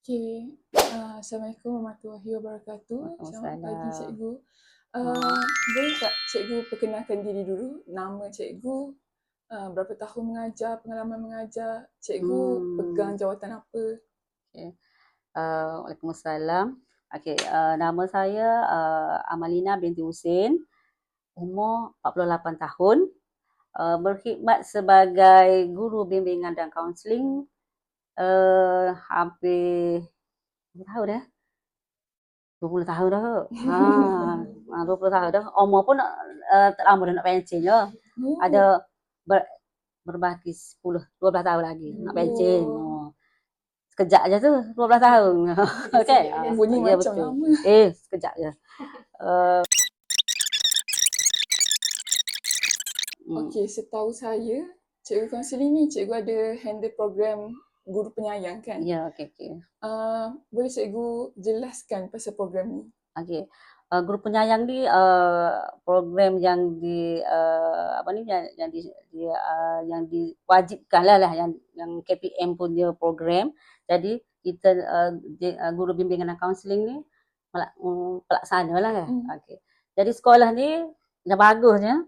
Okey. Assalamualaikum warahmatullahi wabarakatuh. Selamat pagi, Waalaikumsalam. cikgu. Ah, Boleh tak cikgu perkenalkan diri dulu? Nama cikgu, berapa tahun mengajar, pengalaman mengajar, cikgu pegang hmm, jawatan apa? okey. Waalaikumsalam. Okey, nama saya Amalina binti Husin, umur 48 tahun, berkhidmat sebagai guru bimbingan dan kaunseling hampir berapa tahun dah? 20 tahun dah kot. 20 tahun dah. Umur pun tak lama dah nak pencen je. Oh, Ada ber, berbaki 12 tahun lagi nak pencen. oh. Sekejap je tu 12 tahun. Okey. Bunyi Ya macam betul. lama. Sekejap je. Uh, mm, Okey, setahu saya, cikgu kaunseling ni cikgu ada handle program guru penyayang kan? ya okey okey. Boleh cikgu jelaskan pasal program ni? Okey. Guru penyayang ni program yang di apa ni yang diwajibkan lah yang KPM punya program. Jadi kita guru bimbingan dan kaunseling ni pelaksana lah kan. Hmm. Okey. Jadi sekolah ni yang bagusnya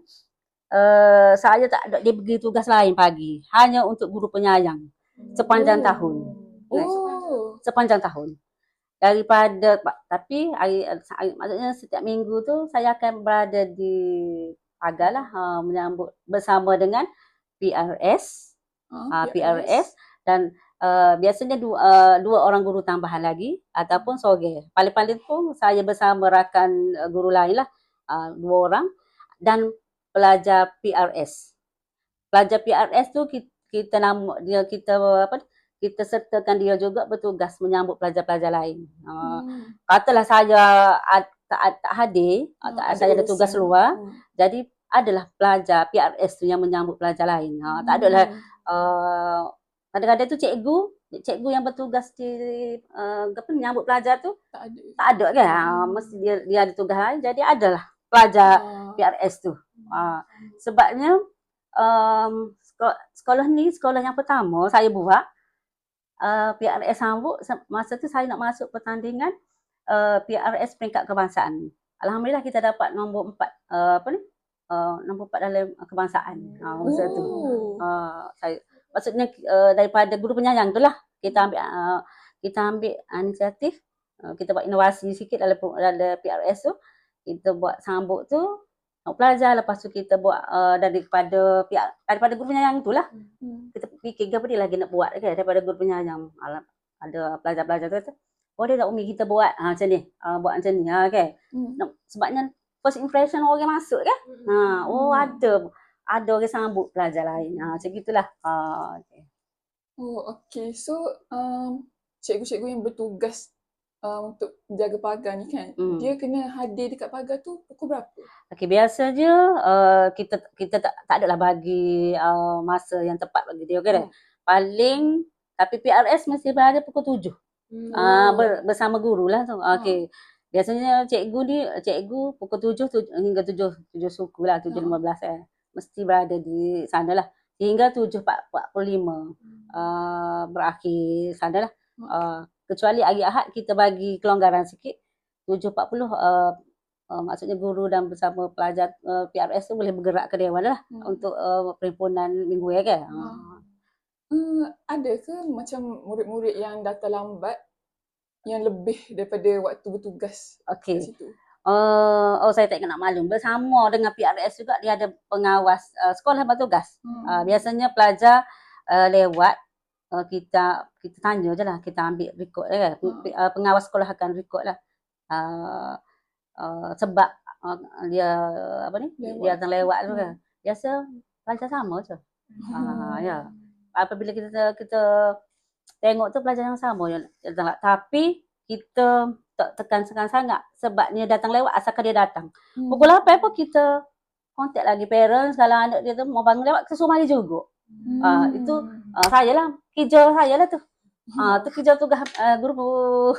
saya tak ada diberi tugas lain pagi, hanya untuk guru penyayang sepanjang tahun. Oh. Sepanjang tahun. Daripada tapi maksudnya setiap minggu tu saya akan berada di pagar lah menyambut bersama dengan PRS, PRS dan biasanya dua orang guru tambahan lagi ataupun soge. Paling-paling pun saya bersama rakan guru lain lah, dua orang dan pelajar PRS. Pelajar PRS tu kita nama dia kita sertakan dia juga bertugas menyambut pelajar-pelajar lain. Katalah saya tak hadir, saya ada tugas luar, jadi adalah pelajar PRS tu yang menyambut pelajar lain. Tak adalah kadang-kadang tu cikgu yang bertugas di menyambut pelajar tu tak ada kan. Mesti dia ada tugas lain, jadi adalah pelajar PRS tu. Sebabnya sekolah ni sekolah yang pertama saya buat PRS sambut masa tu saya nak masuk pertandingan PRS peringkat kebangsaan. Alhamdulillah kita dapat nombor 4 nombor 4 dalam kebangsaan. Masa tu. Saya maksudnya daripada guru penyayang tu lah kita ambil inisiatif kita buat inovasi sikit dalam PRS tu. Kita buat sambut tu pelajar, lepas tu kita buat daripada guru penyayang tu lah. Kita fikir apa dia lagi nak buat kan daripada guru penyayang. Ada pelajar-pelajar tu boleh tak Umi kita buat macam ni, buat macam ni okay. Sebabnya first impression orang masuk kan. Ada orang sambut pelajar lain. Macam gitulah. Okay. Oh, okey. So, cikgu-cikgu yang bertugas untuk jaga pagar ni kan, dia kena hadir dekat pagar tu pukul berapa? Okey, biasanya kita tak adalah bagi masa yang tepat bagi dia kan. Paling tapi PRS mesti berada pukul 7. Bersama guru lah tu. Okey. Biasanya cikgu pukul 7 hingga 7 suku lah, 7.15 mesti berada di sana lah. Hingga 7.45 berakhir sana lah. Kecuali hari Ahad kita bagi kelonggaran sikit. 7.40 maksudnya guru dan bersama pelajar PRS tu boleh bergerak ke dewan lah untuk perhimpunan minggu ya kan. Ada ke macam murid-murid yang datang lambat yang lebih daripada waktu bertugas kat situ? Saya tak ingat nak maklum. Bersama dengan PRS juga dia ada pengawas sekolah bertugas. Biasanya pelajar lewat kita tanya je lah, kita ambil rekod lah. Pengawas sekolah akan rekod lah. Sebab dia dia datang lewat tu kan. Biasa pelajar sama je. Ya. Apabila kita tengok tu pelajar yang sama yang datang. Tapi kita tak tekan sangat sebabnya datang lewat asalkan dia datang. Pukul 8 pun kita kontak lagi parents kalau anak dia tu mau bangun lewat ke rumah dia juga. Itu saya lah, kerja saya lah tu. Tu kerja tugas guru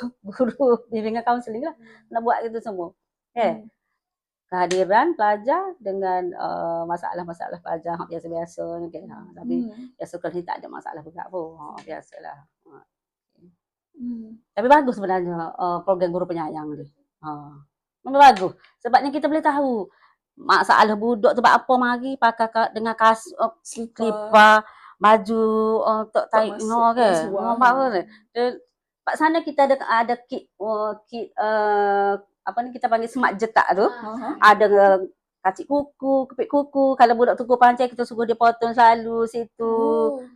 bimbingan kaunseling lah. Nak buat itu semua. Kehadiran pelajar dengan masalah-masalah pelajar biasa-biasa okay. Tapi biasa kalau ni tak ada masalah juga pun. Biasalah. Tapi bagus sebenarnya program guru penyayang ni. Memang bagus. Sebabnya kita boleh tahu masalah budak tu buat apa mari pakai dengan selipar, baju untuk Tak taik masuk ke. seluar. Bagus. Pak sana kita ada kit apa ni kita panggil semak jetak tu. Ada kacik kuku, kepit kuku. Kalau budak tu pancai kita suruh dia potong selalu situ.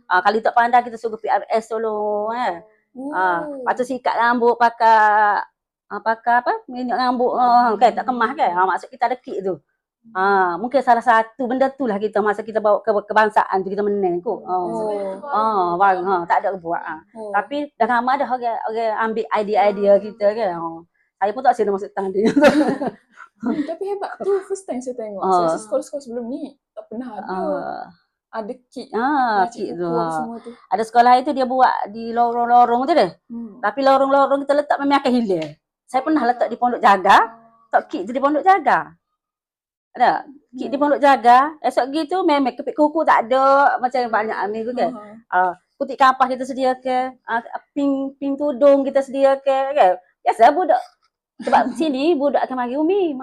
Kalau tak pandai kita suruh PRS tolong lepas tu sikat rambut pakai apa? Minyak rambut kan tak kemah kan. Maksud kita ada kit tu. Mungkin salah satu benda tu lah kita masa kita bawa ke kebangsaan tu kita menang kot. Tak ada buat. Tapi dah ramai dah orang ambil idea-idea kita kan. Saya pun tak sila masuk tanding. Tapi hebat tu first time saya tengok. Saya rasa sekolah-sekolah sebelum ni tak pernah ada kit. Kit tu. Semua tu. Ada sekolah itu dia buat di lorong-lorong tu deh. Tapi lorong-lorong kita letak memang akan hilang. Saya pernah letak di Pondok Jaga. Tak kit tu di Pondok Jaga. Ada kit di Pondok Jaga. Esok gitu memang kepit kuku tak ada macam banyak ni tu kan. Putih kapas kita sediakan. Pin tudung kita sediakan kan. Biasa budak. Sebab sini budak akan mari Umi.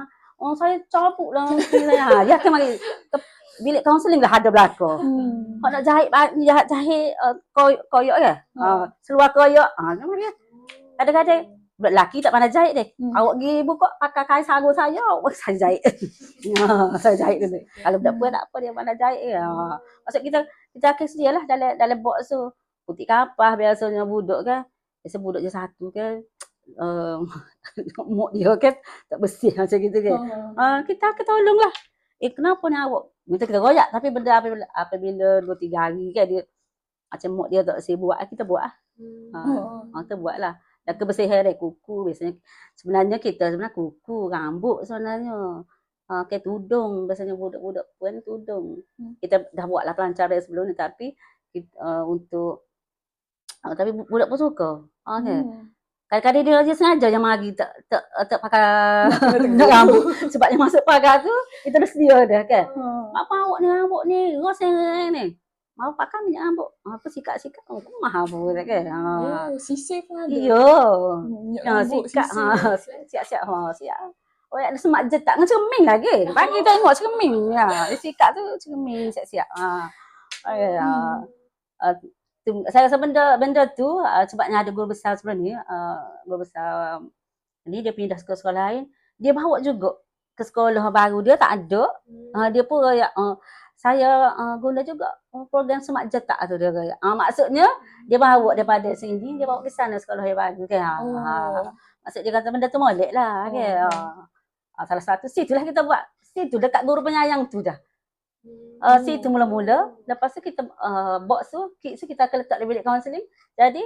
Saya cabut lah saya. Dia akan mari bilik kaunseling lah ada belakang. Kalau nak jahit koyok ke? Seluar koyok. Kadang-kadang budak lelaki tak pandai jahit deh. Awak pergi buka pakai kain sarung saya, saya jahit. Saya jahit dulu. Kalau budak puan tak apa dia pandai jahit ke. Maksud kita akan sedialah dalam box tu. Putih kapas biasanya budak kan. Biasa budak je satu kan. Mok dia kan tak bersih macam gitu kan. Kita akan tolonglah. Kenapa ni awak? Minta kita royak tapi benda apabila 2-3 hari kan dia macam mok dia tak bersih buat kita buat lah. Kita buat lah. Dan kebersihan dari kuku biasanya sebenarnya kuku, rambut sebenarnya. Kayak tudung biasanya budak-budak pun tudung. Kita dah buatlah pelancaran sebelum ni tapi untuk tapi budak pun suka. Kadang-kadang dia aja sengaja yang mari tak pakai rambut sebab dia masuk pagar tu kita dah sedia dah kan. Apa awak ni rambut ni rosak ni. Mau pakai minyak rambut. Apa sikat-sikat mahal pun kan. Sisir pun ada. Ya. Sikat siap-siap siap. Oh ada semak jetak dengan cermin lagi. Bagi tengok cermin ya. Dia sikat tu cermin siap-siap. Saya rasa benda tu sebabnya ada guru besar sebenarnya guru besar ni dia pindah ke sekolah lain dia bawa juga ke sekolah baru dia tak ada dia pun saya guna juga program semak jetak tu dia maksudnya dia bawa daripada sini dia bawa ke sana sekolah yang baru kan maksud dia kata benda tu molek lah kan salah satu situlah kita buat situ dekat guru penyayang tu dah. Situ mula-mula. Lepas tu kita box tu, kit tu kita akan letak di bilik kaunseling. Jadi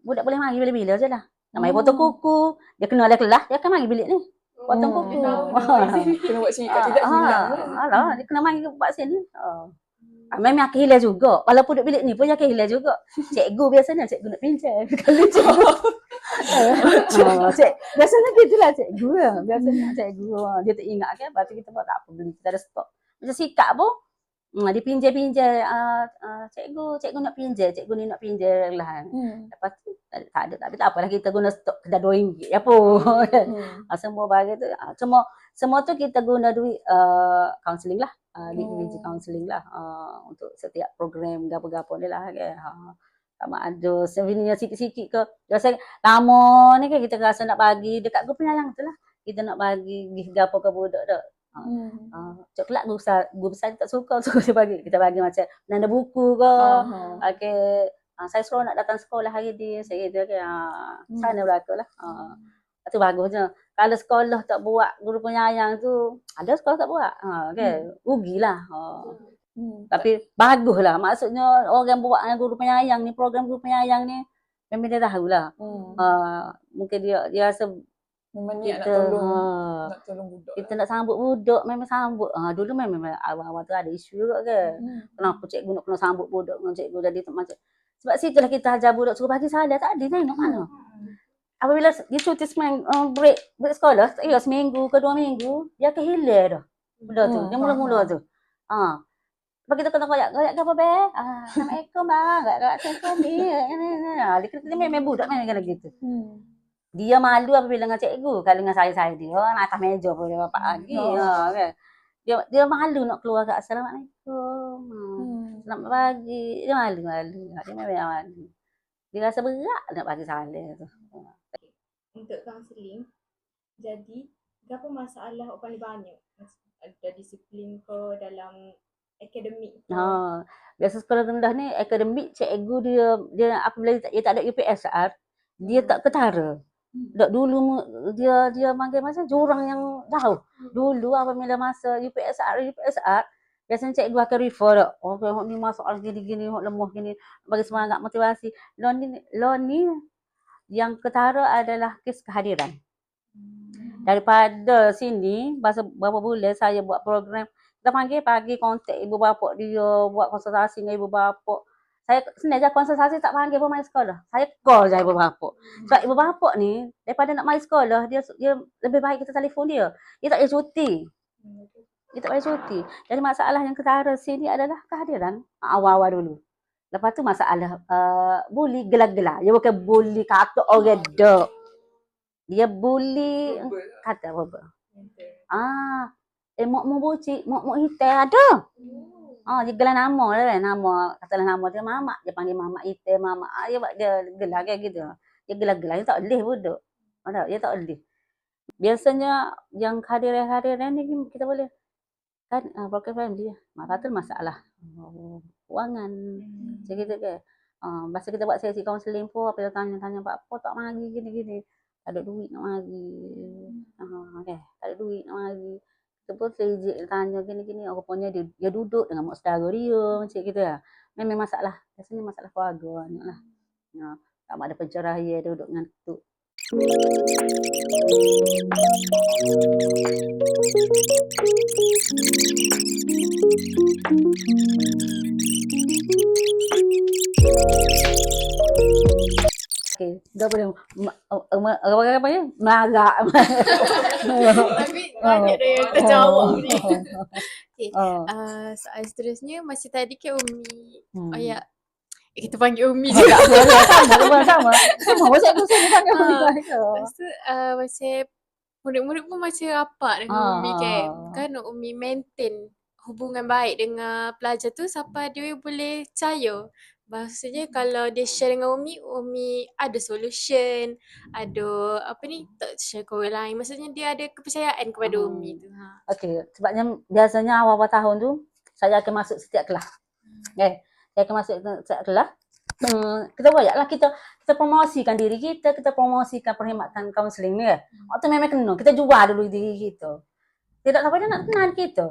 budak boleh mari bila-bila je lah. Nak mari potong kuku, dia kena ada kelas, dia akan mari bilik ni. Potong kuku. Kena buat sini, tidak hilang. Dia kena mari buat sini. Memang akan hilang juga. Walaupun duduk bilik ni pun dia akan hilang juga. Cikgu biasanya cikgu nak pinjam. Kalau cikgu. Biasanya gitulah cikgu. Biasanya cikgu. Dia tak ingat kan. Lepas tu kita buat tak apa beli. Kita ada stok. Macam sikat pun. Dia pinjam. Cikgu nak pinjam. Cikgu ni nak pinjam lah. Lepas tu tak ada. Tapi tak apalah kita guna stok. Dah RM2 apa. Semua barang tu. Semua tu kita guna duit counselling lah. Di counselling lah untuk setiap program gapo-gapo ni lah kan. Sama ada sebenarnya sikit-sikit ke. Biasa lama ni kan kita rasa nak bagi dekat guru penyayang tu lah. Kita nak bagi gapo ke budak dak. Cok kelak guru besar tak suka dia bagi. Kita bagi macam nanda buku ke. Okey. Saya suruh nak datang sekolah hari ni. Saya kata sana belakang lah. Itu bagusnya. Kalau sekolah tak buat guru penyayang tu, ada sekolah tak buat. Okay. Rugilah. Tapi baguslah. Maksudnya orang buat guru penyayang ni, program guru penyayang ni, memang dia tahulah. Mungkin dia rasa memang kita, nak tolong budak. Kita nak sambut budak, memang sambut. Dulu memang awal-awal tu ada isu juga ke. Kenapa cikgu nak kena sambut budak dengan cikgu jadi macam. Sebab situlah kita ajar budak suruh bagi salah. Tak ada tengok mana. Apabila dia cuti break sekolah, seminggu ke 2 minggu, dia akan hilang dah. Benda tu. Dia mula-mula tu. Lepas kita kena koyak ke apa, Be? Assalamualaikum, bang. Koyak telefon ni. Dia kata, dia memang budak memang kena gitu. Dia malu apabila dengan cikgu. Kalau dengan saya dia atas meja pun dia bapak lagi. Kan? Dia malu nak keluar kat Assalamualaikum. Selamat pagi. Dia malu. Dia memang malu. Dia rasa berat nak bagi salam tu. Untuk kaunseling, jadi berapa masalah yang paling banyak? Ada disiplin ke dalam akademik ke? Biasa sekolah rendah ni akademik cikgu dia apabila dia tak ada UPSR, dia tak ketara. Dulu dia panggil masa jurang yang jauh. Dulu apabila masa UPSR biasanya cikgu akan refer dak. Oh, tengok ni masalah gini-gini, lemah gini, bagi semangat motivasi. Lo ni yang ketara adalah kes kehadiran. Daripada sini, berapa bulan saya buat program, kita panggil pagi kontak ibu bapa dia, buat konsultasi dengan ibu bapa. Saya sebenarnya konsultasi tak panggil pun main sekolah. Saya call je ibu bapa. Sebab ibu bapa ni, daripada nak main sekolah, dia lebih baik kita telefon dia. Dia tak payah cuti. Jadi masalah yang ketara sini adalah kehadiran awal-awal dulu. Lepas tu masalah bully gelak-gelak. Dia bukan bully kata orang dok. Dia bully kata apa? Mak bucik, mak hitam ada. Dia gelar nama lah. Katalah nama dia Mamak. Dia panggil Mamak hitam, Mamak. Dia gelar kayak gitu. Dia gelar-gelar. Dia tak boleh bodoh. Dia tak boleh. Biasanya yang kehadiran ni kita boleh. Kan broken family. Maka tu masalah kewangan. Macam gitu ke. Masa kita buat sesi kaunseling pun, apa tanya apa tak mari gini-gini. Tak ada duit nak mari. Tak ada duit nak mari. Kita pun sejik tanya gini-gini. Rupanya dia duduk dengan mak saudara dia. Macam gitu lah. Memang masalah. Biasanya masalah keluarga. Lah. Tak ada penceraian, dia duduk dengan tu. Dah boleh apa ni? Marah. Tapi banyak dah yang terjawab ni. Soal seterusnya, masa tadi kan Umi ayat kita panggil Umi je. Sama. Macam aku sini panggil Umi. Lepas tu macam murid-murid pun macam rapat dengan Umi kan. Kan Umi maintain hubungan baik dengan pelajar tu sampai dia boleh percaya. Maksudnya kalau dia share dengan Umi ada solution, ada tak share ke orang lain. Maksudnya dia ada kepercayaan kepada Umi tu. Okey, sebabnya biasanya awal-awal tahun tu saya akan masuk setiap kelas. Saya akan masuk setiap kelas. Kita buatlah kita promosikan diri kita promosikan perkhidmatan kaunseling ni. Waktu memang kena, kita jual dulu diri kita. Tidak sampai dia nak kenal kita.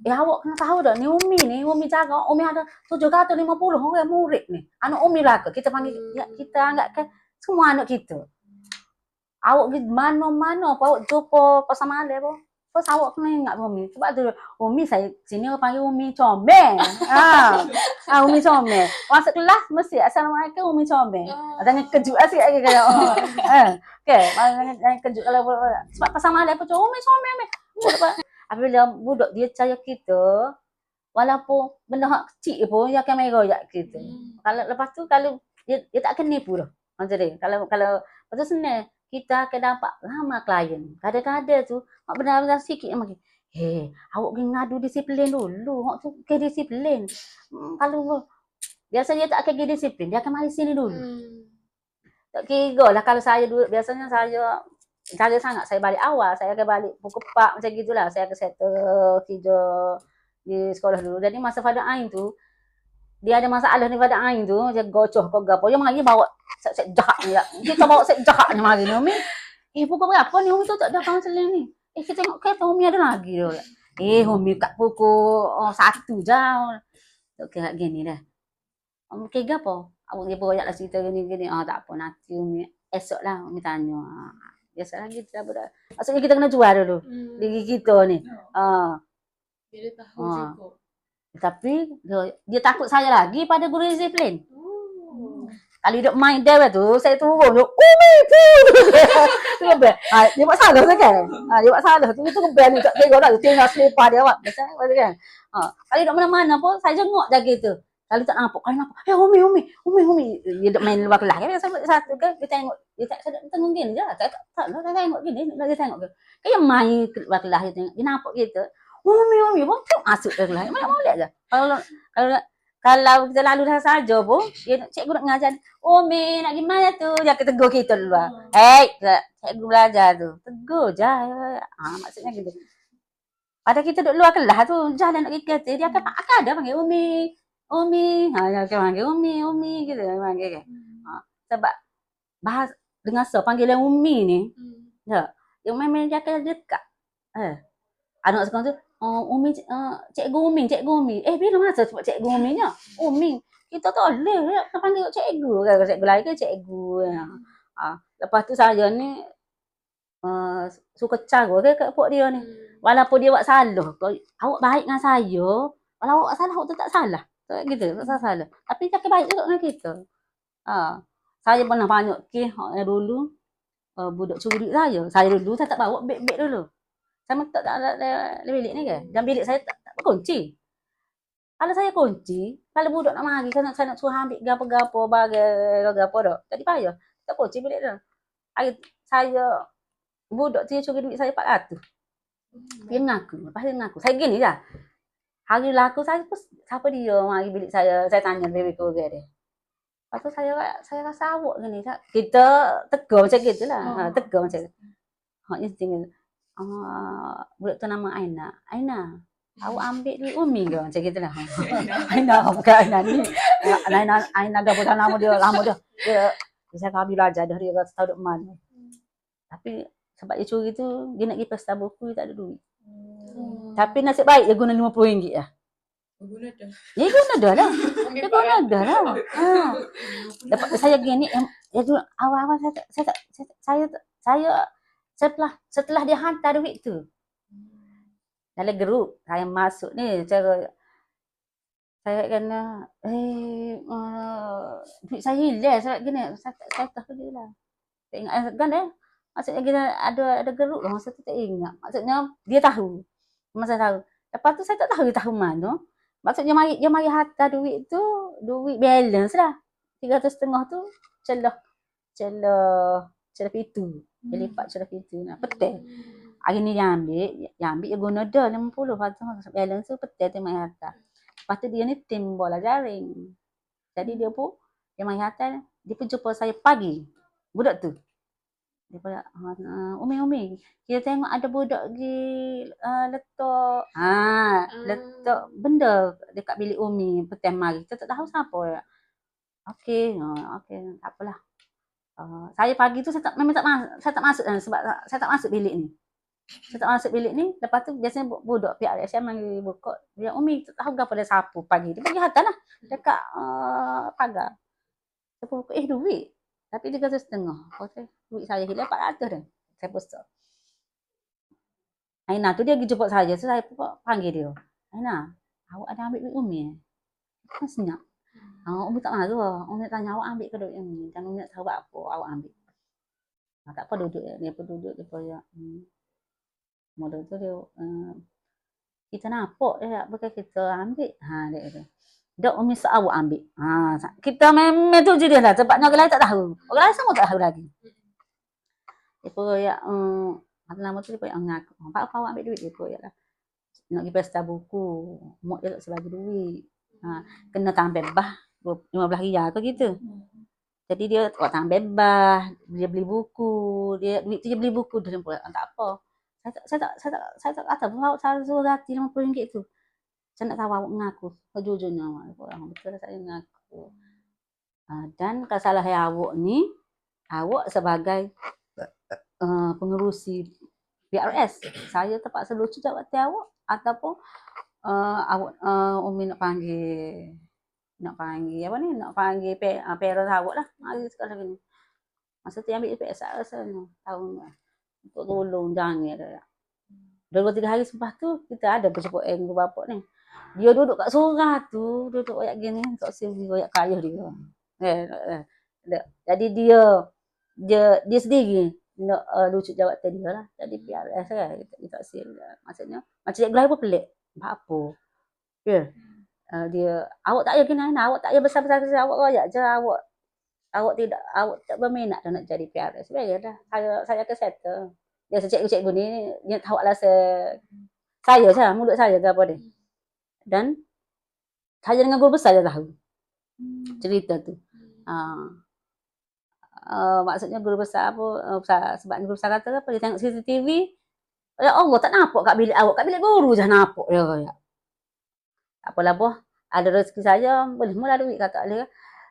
Awak kena tahu dah, ni Umi jaga. Umi ada 750 orang murid ni. Anak Umi lah ke. Kita panggil, kita anggapkan semua anak kita. Awak pergi mana-mana, awak jumpa pasal malam pun. Terus awak kena ingat Umi. Sebab tu Umi saya sini orang panggil Umi comel. Umi comel. Masuk kelas mesti Assalamualaikum Umi comel. Jangan kejut asyik lagi kalau. Okey, jangan kejut kalau sebab pasal malam pun Umi comel. Apabila budak dia percaya kita, walaupun benda hak kecil pun dia akan meroyak kita. Kalau lepas tu kalau dia tak akan nipu dah. Macam dia. Kalau lepas tu senang kita akan dapat ramai klien. Kadang-kadang tu hak benar-benar sikit yang makin awak kena ngadu disiplin dulu. Hak tu ke disiplin. Kalau biasanya dia tak akan ke disiplin, dia akan mari sini dulu. Tak kira lah kalau saya dulu biasanya saya jaga sangat saya balik awal, saya akan balik pukul 4 macam gitulah. Saya akan settle kerja di sekolah dulu. Jadi masa pada ain tu dia ada masalah ni pada ain tu, dia gocoh ke gapo. Dia mari bawa set jahat ni. Kita bawa set jahat ni mari ni Umi. Pukul berapa ni Umi tu tak ada kaunseling ni? Kita tengok kereta Umi ada lagi tu. Umi kat pukul 1 jam. Okey gini dah. Okey gapo? Awak dia boyak lah cerita gini-gini. Tak apa nanti Umi esoklah Umi tanya. Biasalah gitu lah budak. Maksudnya kita kena jual dulu diri kita ni. Dia tahu juga. Tapi dia takut saya lagi pada guru disiplin. Kalau duduk main dia tu, saya turun tu, Umi tu. Dia buat salah tu kan. Dia buat salah tu, itu kebel ni tak tengok dah, tinggal selipar dia awak. Biasa kan. Kalau duduk mana-mana pun, saya jenguk jaga tu. Kalau tak nampak, Umi. Dia duduk main luar kelas. Saya satu kan, dia tengok, saya tengok gini je. Saya tengok gini, dia tengok ke. Kayak main luar kelas, dia nampak gitu. Umi, pun masuk ke kelas. Mana boleh je. Kalau kita lalu dah saja pun, cikgu nak ngajar, Umi nak gimana tu? Dia akan tegur kita luar. Cikgu belajar tu. Tegur je. Maksudnya gitu. Pada kita duduk luar kelas tu, jalan nak pergi kereta, dia akan ada panggil Umi. Dia akan panggil Umi gitu. Panggil. Sebab bahas dengan panggilan Umi ni, dia memang dia akan dekat. Anak sekarang tu, Cikgu Umi. Bila masa sebab Cikgu Umi ni? Umi. Kita tak boleh kita panggil cikgu. Cikgu lain ke cikgu. Lepas tu saya ni suka cara ke pok dia ni. Walaupun dia buat salah. Awak baik dengan saya. Kalau awak salah, awak tu tak salah. Tak gitu, tak salah. Tapi dia baik juga dengan kita. Saya pernah banyak kes dulu. Budak curi duit saya. Saya dulu saya tak bawa beg dulu. Saya tak ada bilik ni ke? Dan bilik saya tak berkunci. Kalau saya kunci, kalau budak nak mari, saya nak suruh ambil gapo-gapo, gapo dah. Tak payah. Tak kunci bilik dah. Saya, budak tu dia curi duit saya 400. Dia mengaku. Lepas dia mengaku. Saya gini lah. Hari laku saya pun, siapa dia mari bilik saya tanya baby keluarga dia. Lepas tu saya rasa awak gini. Kita tegur macam gitu lah. Tegur macam tu. Insting budak tu nama Aina. Awak ambil duit Umi ke? Macam gitu lah. Aina, bukan Aina ni. Aina dah bukan lama dia. Dia saya kami belajar dah dia kata tahu duk mana. Tapi sebab dia curi tu, dia nak pergi pesta buku, dia tak ada duit. Tapi nasib baik dia guna RM50 lah. Dia guna dah lah. Lepas saya gini, awal-awal saya setelah dia hantar duit tu dalam grup saya masuk ni cara saya kena duit saya hilang saya gini saya tak pergi lah tak ingat kan maksudnya kita ada grup lah masa tu tak ingat maksudnya dia tahu masa tahu lepas tu saya tak tahu dia tahu mana maksudnya dia mari hantar duit tu duit balance lah 300 setengah tu celah pintu. Dia lipat celah pintu nak petai. Hari ni dia ambil dia guna dah 50 lepas tu balance tu petai tu mai atas. Lepas tu dia ni tim bola jaring. Jadi dia mai atas dia pun jumpa saya pagi. Budak tu. Dia pula Umi kita tengok ada budak pergi letak letak benda dekat bilik Umi petai mari. Kita tak tahu siapa. Okey, tak apalah. Saya pagi tu saya tak masuk sebab saya tak masuk bilik ni. Saya tak masuk bilik ni. Lepas tu biasanya budak pihak saya mari buka. Dia Umi tak tahu apa dia sapu pagi. Dia pergi hantar lah dekat pagar. Saya buka duit. Tapi 300 setengah. Duit saya hilang 400 dah. Saya besar. Aina tu dia pergi jumpa saya. So saya panggil dia. Aina, awak ada ambil duit Umi? Kan senyap. Umi tak marah. Umi tanya awak ambil ke duit Umi? Dan Umi nak tahu apa awak ambil. Tak apa duduk. Dia pun duduk. Dia pun modal tu dia kita nampak dia bukan kita ambil. Dia kata. Dok Umi awak ambil. Kita memang tu je dia lah. Sebabnya orang lain tak tahu. Orang lain semua tak tahu lagi. Dia pun lama tu dia pun mengaku. Apa awak ambil duit? Dia pun lah. Nak pergi pesta buku. Mak dia tak sebagi duit. Kena tambah bah. 15 riyal ke gitu. Jadi dia tambah bah, dia beli buku, duit tu dia beli buku dia pun tak apa. Saya tak kata awak suruh ganti RM50 tu. Saya nak tahu awak mengaku, sejujurnya betul saya mengaku. Dan kalau salah awak ni, awak sebagai pengerusi PRS, saya terpaksa lucu jawab awak ataupun awak Umi nak panggil apa ni? Nak panggil parents awak lah. Hari sekarang ni. Masa tu ambil PSA rasanya. Tahu untuk tolong jangan dah. 2-3 hari selepas tu kita ada berjumpa dengan bapak ni. Dia duduk kat surau tu, duduk kayak gini, kat sini kayak kaya dia. Jadi dia sendiri nak lucut jawatan dia lah. Jadi PRS kan. Dia tak sil. Maksudnya macam cikgu lain pun pelik. Apa? Ya. Dia awak tak payah kena, awak tak payah besar-besar, awak royak je, awak tak berminat dah nak jadi PRS. Baik dah. Saya akan settle. Dia cikgu-cikgu ni dia tahu lah saya je, mulut saya ke apa dia. Dan saya dengan guru besar dia tahu cerita tu. Maksudnya guru besar apa sebab guru besar kata apa dia tengok CCTV, ya Allah tak nampak kat bilik awak, kat bilik guru je nampak dia royak. Tak apalah boh, ada rezeki saya boleh mula duit kata dia.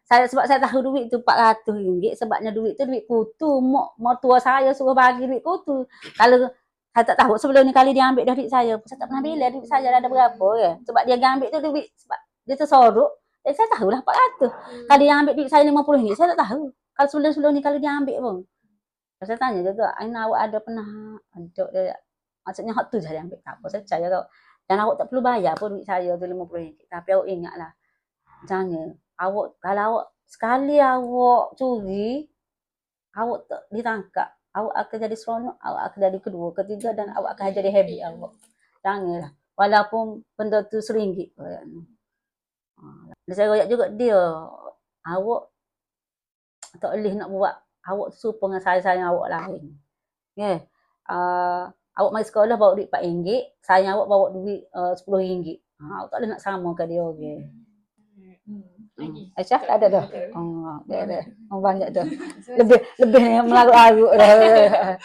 Sebab saya tahu duit tu RM400 sebabnya duit tu duit kutu. Mak tua saya suruh bagi duit kutu. Kalau saya tak tahu sebelum ni kali dia ambil dah duit saya tak pernah bila duit saya dah ada berapa ya. Sebab dia ambil tu duit sebab dia tersorok. Saya tahulah RM400. Kalau dia ambil duit saya RM50 saya tak tahu. Kalau sebelum ni kalau dia ambil pun. Saya tanya juga, Aina awak ada pernah ada maksudnya hak tu je dia ambil. Tak apa saya percaya kau. Dan awak tak perlu bayar pun duit saya tu RM50. Tapi awak ingatlah. Jangan kalau awak sekali awak curi, awak tak ditangkap, awak akan jadi seronok, awak akan jadi kedua, ketiga dan awak akan jadi habit awak. Janganlah. Walaupun benda tu RM1. Saya royak juga dia, awak tak boleh nak buat awak serupa dengan sayang awak lain. Okay. Awak mari sekolah bawa duit RM4, sayang awak bawa duit RM10. Awak tak boleh nak samakan dia. Okay. Aisyah tak ada dah. Dia ada. Banyak dah. Lebih ni melarut-larut dah.